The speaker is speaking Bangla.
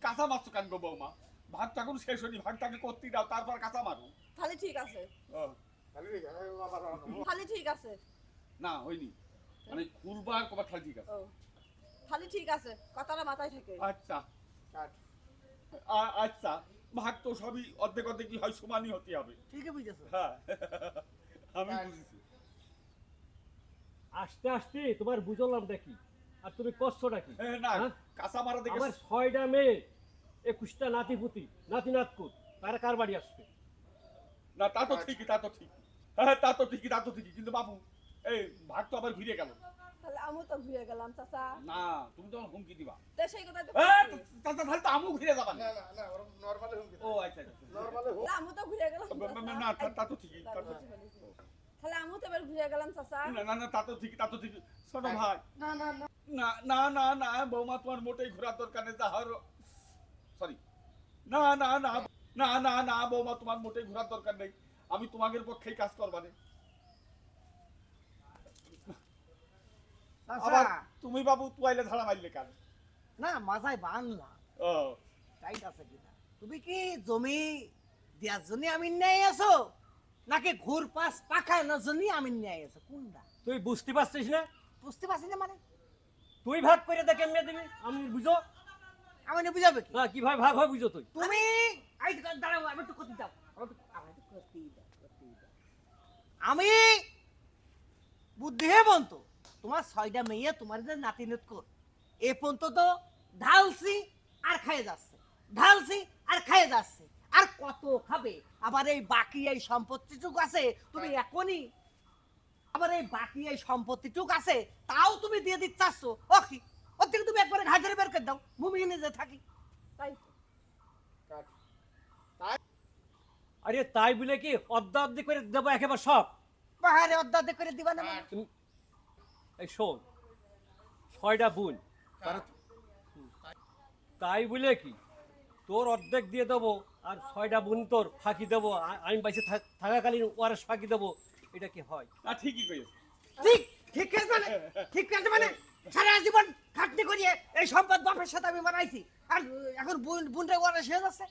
কাঁচা মাছ কেন গো বৌমা? ভাতটা এখন শেষ হয়নি, ভাতটাকে করতে দাও, তারপর কাঁচা মারো। তাহলে ঠিক আছে, তাহলে ঠিক আছে। না হয়নি, মানে কুরবার কবার খালি ঠিক আছে। ও তাহলে ঠিক আছে, কথাটা মাথায় থাকে। আচ্ছা আচ্ছা, ভাগ তো সবই অর্ধেক অর্ধেক কি হয়, সমানই হতে হবে। ঠিকই বুঝেছো। হ্যাঁ আমি বুঝেছি। আস্তে আস্তে তোমার বুঝলাম দেখি, আর তুমি কষ্টটা কি? না হ্যাঁ? কাঁচা মারা দেখে আমার 6টা মেয়ে, 21টা নাতিপুতি নাতিনাতকুত, তারা কার বাড়ি আসবে? না তা তো ঠিকই, তা তো ঠিক, হ্যাঁ তা তো ঠিকই, তা তো ঠিকই, কিন্তু বাবু এই ভাগ তো আবার ঘুরে গেল। তাহলে আমু তো ঘুরে গেলাম চাচা। না তুমি তো আমার হুমকি দিবা। তো সেই কথা তো চাচা তাহলে তো আমু ঘুরে যাবা না। ও আচ্ছা তাহলে আমু তো ঘুরে গেলাম না তা তো ঠিকই, তা তো ঠিকই। তাহলে আমু তো এবার ঘুরে গেলাম চাচা। না তা তো ঠিকই, তা তো ঠিকই। শোনো ভাই, না না না বৌমা তোমার মোটেই ঘোরার দরকার নেই, যাহার সরি না না না না না না বৌমা তোমার মোটেই ঘোরার দরকার নেই, আমি তোমাদের পক্ষেই কাজ করবানে। আবার তুমি বাবু তুয়াইলে ধারা মারলে কেন? না মাথায় বানলা ও টাইট আছে কিনা। তুমি কি জমি দেওয়ার জন্য আমি নিয়ে আসো, নাকি ঘুর পাস পাকানোর জন্য আমি নিয়ে আসো? কোনটা তুই বুঝতে পারছিস না? বুঝতে পারছি না। মানে তুই ভাগ করে দে কেমনে দিবি, আমি বুঝো আমি না বুঝাবে কি? না, কিভাবে ভাগ হয় বুঝো তুই? তুমি এই দাঁড়াও, আমি একটু করতে দাও, আমার একটু করতেই দাও। আমি বুদ্ধি হে বলতো, তোমার 6টা মেয়ে, তোমার যে নাতি নুতকো এ পর্যন্ত তো ঢালছি আর খাইয়ে যাচ্ছে, ঢালছি আর খাইয়ে যাচ্ছে, আর কত খাবে? আবার এই বাকি এই সম্পত্তিটুক আছে, তুমি এখনই আবার এই বাকি এই সম্পত্তিটুক আছে তাও তুমি দিয়ে দিচ্ছ। ও কি ওর থেকে তুমি একবারে ঘাট ধরে বের করে দাও, মুমিয়ে নিজে থাকি। তাই আরে তাই বলে কি অর্ধা অর্ধি করে দেবো একেবারে সব? বাহারে অর্ধেক করে দিবা না মানে? এই শোন, 6টা বোন, তাই বলে কি তোর অর্ধেক দিয়ে দেবো আর 6টা বোন তোর ফাঁকি দেবো, আমি বাইসে থাকাকালীন ওয়ারেস ফাঁকি দেবো, এটা কি হয়? না ঠিকই কইছো। ঠিক ঠিক আছে মানে, ঠিক আছে মানে সারা জীবন খাটনি করিয়ে এই সম্পদ বাপের সাথে আমি বানাইছি, আর এখন বোনটা ওরা শেষ আছে।